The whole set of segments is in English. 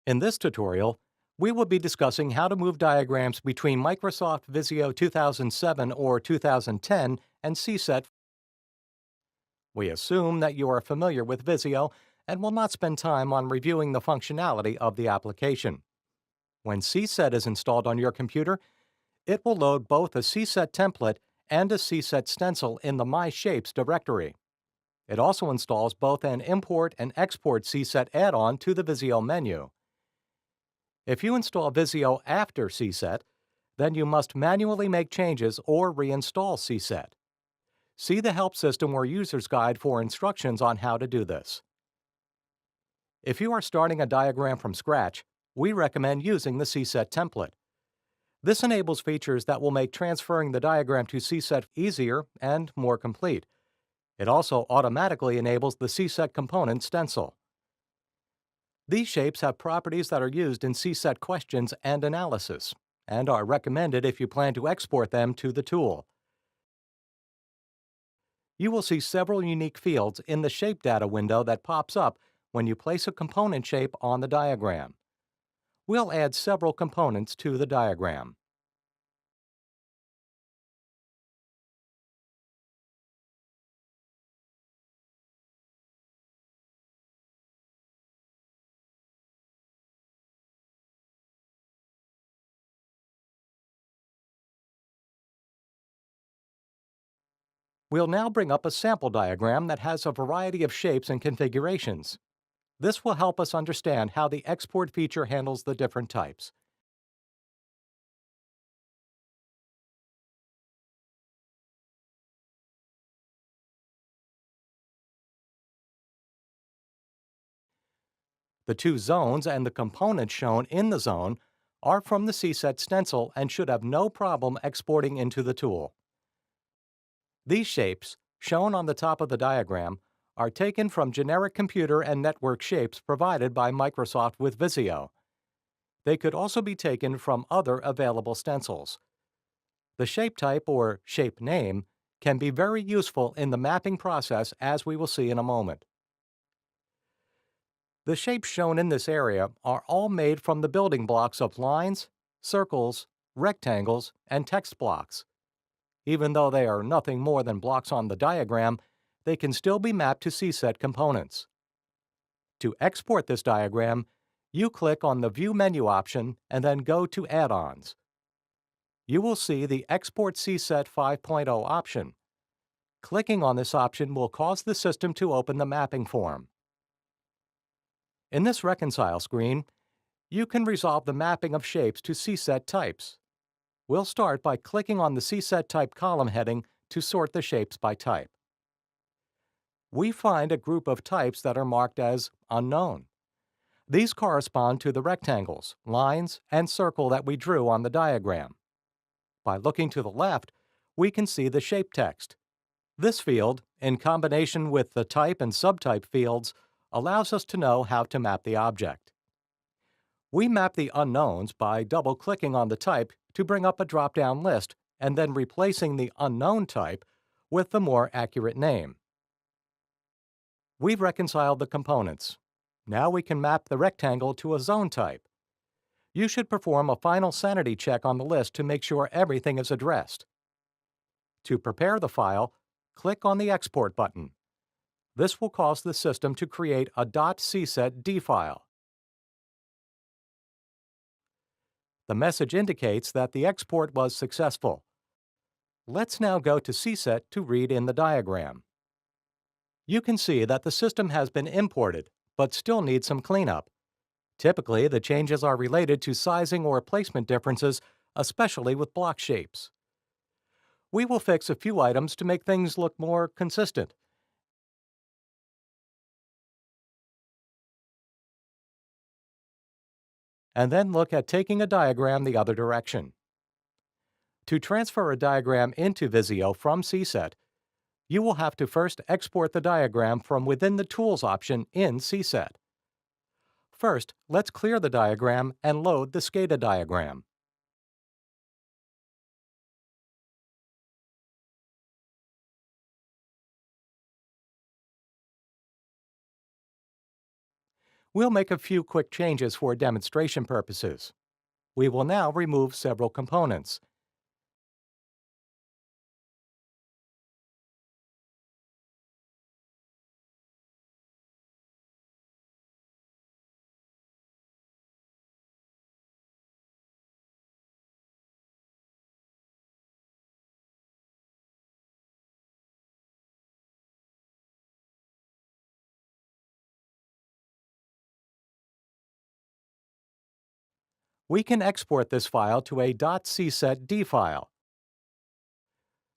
In this tutorial, we will be discussing how to move diagrams between Microsoft Visio 2007 or 2010 and CSET. We assume that you are familiar with Visio and will not spend time on reviewing the functionality of the application. When CSET is installed on your computer, it will load both a CSET template and a CSET stencil in the My Shapes directory. It also installs both an import and export CSET add-on to the Visio menu. If you install Visio after CSET, then you must manually make changes or reinstall CSET. See the Help System or User's Guide for instructions on how to do this. If you are starting a diagram from scratch, we recommend using the CSET template. This enables features that will make transferring the diagram to CSET easier and more complete. It also automatically enables the CSET component stencil. These shapes have properties that are used in CSET questions and analysis, and are recommended if you plan to export them to the tool. You will see several unique fields in the Shape Data window that pops up when you place a component shape on the diagram. We'll add several components to the diagram. We'll now bring up a sample diagram that has a variety of shapes and configurations. This will help us understand how the export feature handles the different types. The two zones and the components shown in the zone are from the CSET stencil and should have no problem exporting into the tool. These shapes, shown on the top of the diagram, are taken from generic computer and network shapes provided by Microsoft with Visio. They could also be taken from other available stencils. The shape type or shape name can be very useful in the mapping process, as we will see in a moment. The shapes shown in this area are all made from the building blocks of lines, circles, rectangles, and text blocks. Even though they are nothing more than blocks on the diagram, they can still be mapped to CSET components. To export this diagram, you click on the View menu option and then go to Add-ons. You will see the Export CSET 5.0 option. Clicking on this option will cause the system to open the mapping form. In this Reconcile screen, you can resolve the mapping of shapes to CSET types. We'll start by clicking on the CSET Type column heading to sort the shapes by type. We find a group of types that are marked as Unknown. These correspond to the rectangles, lines, and circle that we drew on the diagram. By looking to the left, we can see the shape text. This field, in combination with the type and subtype fields, allows us to know how to map the object. We map the unknowns by double-clicking on the type to bring up a drop-down list and then replacing the unknown type with the more accurate name. We've reconciled the components. Now we can map the rectangle to a zone type. You should perform a final sanity check on the list to make sure everything is addressed. To prepare the file, click on the Export button. This will cause the system to create a .csetd file. The message indicates that the export was successful. Let's now go to CSET to read in the diagram. You can see that the system has been imported, but still needs some cleanup. Typically, the changes are related to sizing or placement differences, especially with block shapes. We will fix a few items to make things look more consistent. And then look at taking a diagram the other direction. To transfer a diagram into Visio from CSET, you will have to first export the diagram from within the Tools option in CSET. First, let's clear the diagram and load the SCADA diagram. We'll make a few quick changes for demonstration purposes. We will now remove several components. We can export this file to a .csetd file.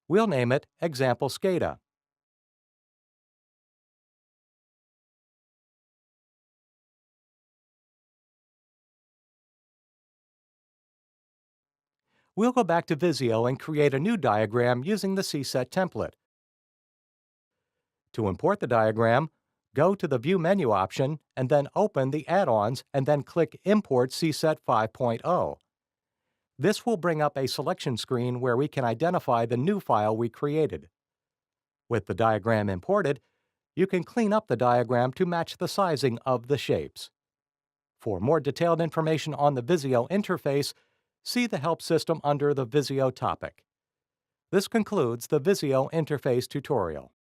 We'll name it Example SCADA. We'll go back to Visio and create a new diagram using the CSET template. To import the diagram, go to the View menu option and then open the add-ons and then click Import CSET 5.0. This will bring up a selection screen where we can identify the new file we created. With the diagram imported, you can clean up the diagram to match the sizing of the shapes. For more detailed information on the Visio interface, see the Help System under the Visio topic. This concludes the Visio interface tutorial.